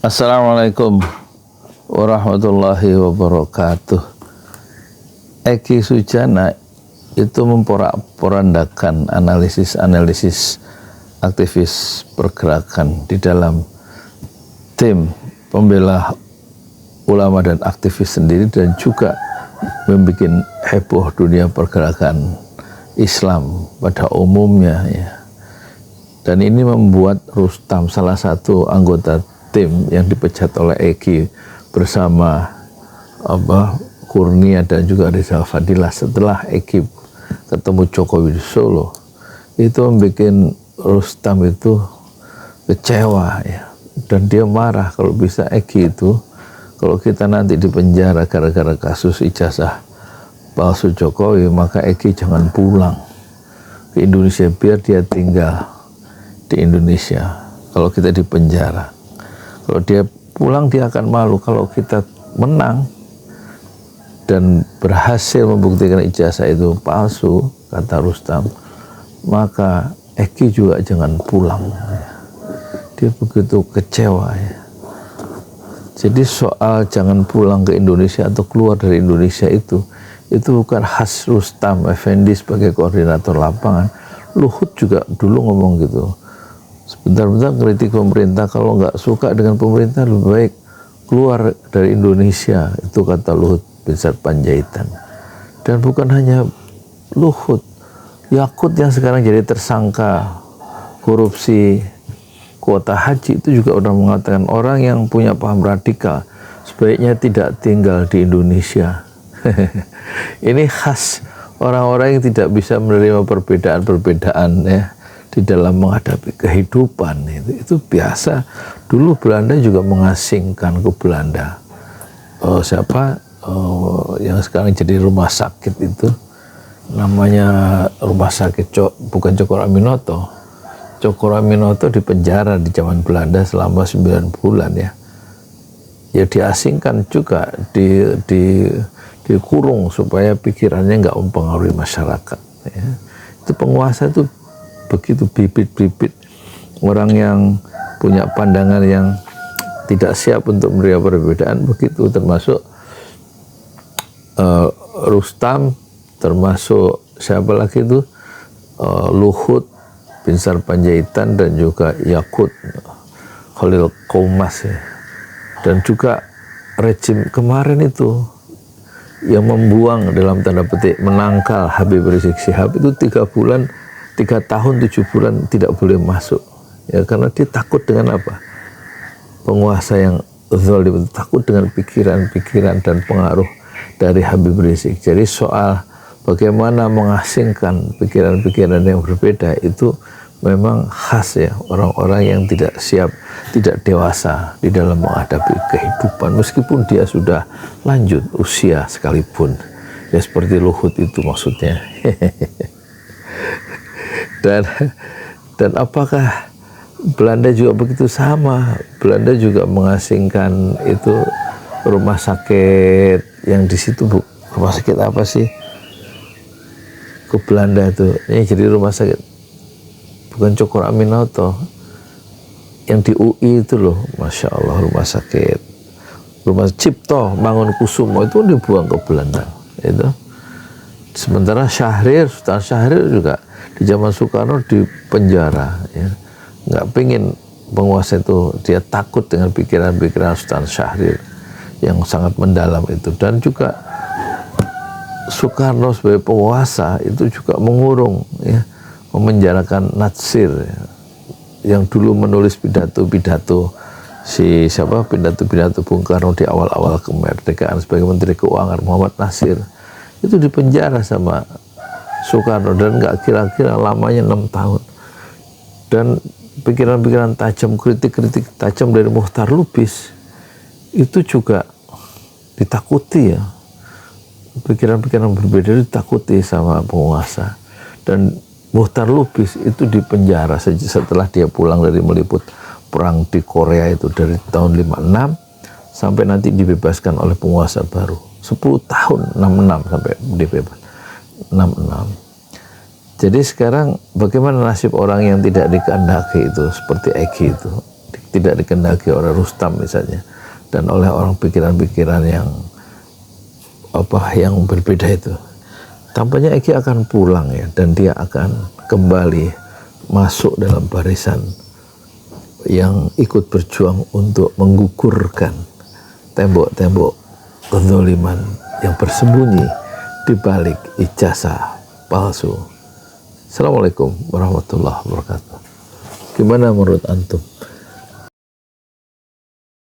Assalamualaikum warahmatullahi wabarakatuh. Eki Sujana itu memporak-porandakan analisis aktivis pergerakan di dalam tim pembela ulama dan aktivis sendiri, dan juga membuat heboh dunia pergerakan Islam pada umumnya ya. Dan ini membuat Rustam, salah satu anggota tim yang dipecat oleh Eki bersama Kurnia dan juga Rizal Fadilah, setelah Eki ketemu Jokowi di Solo, itu membuat Rustam itu kecewa ya, dan dia marah kalau bisa Eki itu, kalau kita nanti di penjara gara-gara kasus ijazah palsu Jokowi, maka Eki jangan pulang ke Indonesia, biar dia tinggal di Indonesia kalau kita di penjara. Kalau dia pulang dia akan malu. Kalau kita menang dan berhasil membuktikan ijazah itu palsu, kata Rustam, maka Eki juga jangan pulang. Dia begitu kecewa ya. Jadi soal jangan pulang ke Indonesia atau keluar dari Indonesia itu bukan khas Rustam Effendi sebagai koordinator lapangan. Luhut juga dulu ngomong gitu. Sebentar-bentar kritik pemerintah, kalau nggak suka dengan pemerintah lebih baik keluar dari Indonesia, itu kata Luhut Binsar Panjaitan. Dan bukan hanya Luhut, Yakut yang sekarang jadi tersangka korupsi kuota haji itu juga udah mengatakan orang yang punya paham radikal sebaiknya tidak tinggal di Indonesia. Ini khas orang-orang yang tidak bisa menerima perbedaan-perbedaan ya di dalam menghadapi kehidupan. Itu biasa. Dulu Belanda juga mengasingkan ke Belanda yang sekarang jadi rumah sakit itu, namanya rumah sakit bukan Cokro Aminoto. Cokro Aminoto di penjara di zaman Belanda selama 9 bulan ya. Ya diasingkan juga, dikurung supaya pikirannya nggak mempengaruhi masyarakat ya. Itu penguasa itu begitu, bibit-bibit orang yang punya pandangan yang tidak siap untuk menerima perbedaan begitu, termasuk Rustam, termasuk siapa lagi itu, Luhut Binsar Panjaitan, dan juga Yakut Khalil Qoumas ya. Dan juga rejim kemarin itu yang membuang dalam tanda petik, menangkal Habib Rizik Syihab itu 3 tahun 7 bulan tidak boleh masuk ya, karena dia takut dengan apa? Penguasa yang zalim, takut dengan pikiran-pikiran dan pengaruh dari Habib Rizik. Jadi soal bagaimana mengasingkan pikiran-pikiran yang berbeda itu memang khas ya orang-orang yang tidak siap, tidak dewasa di dalam menghadapi kehidupan, meskipun dia sudah lanjut usia sekalipun ya, seperti Luhut itu maksudnya. Dan apakah Belanda juga begitu? Sama, Belanda juga mengasingkan itu rumah sakit yang di situ, rumah sakit apa sih ke Belanda itu, ini jadi rumah sakit bukan Cokro Aminoto, yang di UI itu loh, Masya Allah, rumah sakit, rumah Cipto Mangunkusumo itu dibuang ke Belanda itu. Sementara Sultan Syahrir juga di zaman Soekarno di penjara ya. Nggak pengen penguasa itu, dia takut dengan pikiran-pikiran Sultan Syahrir yang sangat mendalam itu. Dan juga Soekarno sebagai penguasa itu juga mengurung ya, memenjarakan Natsir ya, yang dulu menulis pidato pidato Bung Karno di awal-awal kemerdekaan sebagai Menteri Keuangan, Muhammad Nasir. Itu dipenjara sama Soekarno, dan nggak kira-kira lamanya 6 tahun. Dan pikiran-pikiran tajam, kritik-kritik tajam dari Muchtar Lubis itu juga ditakuti ya. Pikiran-pikiran berbeda ditakuti sama penguasa. Dan Muchtar Lubis itu dipenjara setelah dia pulang dari meliput perang di Korea itu dari tahun 56 sampai nanti dibebaskan oleh penguasa baru. 10 tahun, 66 sampai dibebas. 66. Jadi sekarang bagaimana nasib orang yang tidak dikehendaki itu, seperti Eki itu, tidak dikendaki oleh Rustam misalnya, dan oleh orang pikiran-pikiran yang berbeda itu, tampaknya Eki akan pulang ya, dan dia akan kembali masuk dalam barisan yang ikut berjuang untuk menggugurkan tembok-tembok kezaliman yang bersembunyi di balik ijazah palsu. Assalamualaikum warahmatullahi wabarakatuh. Gimana menurut antum?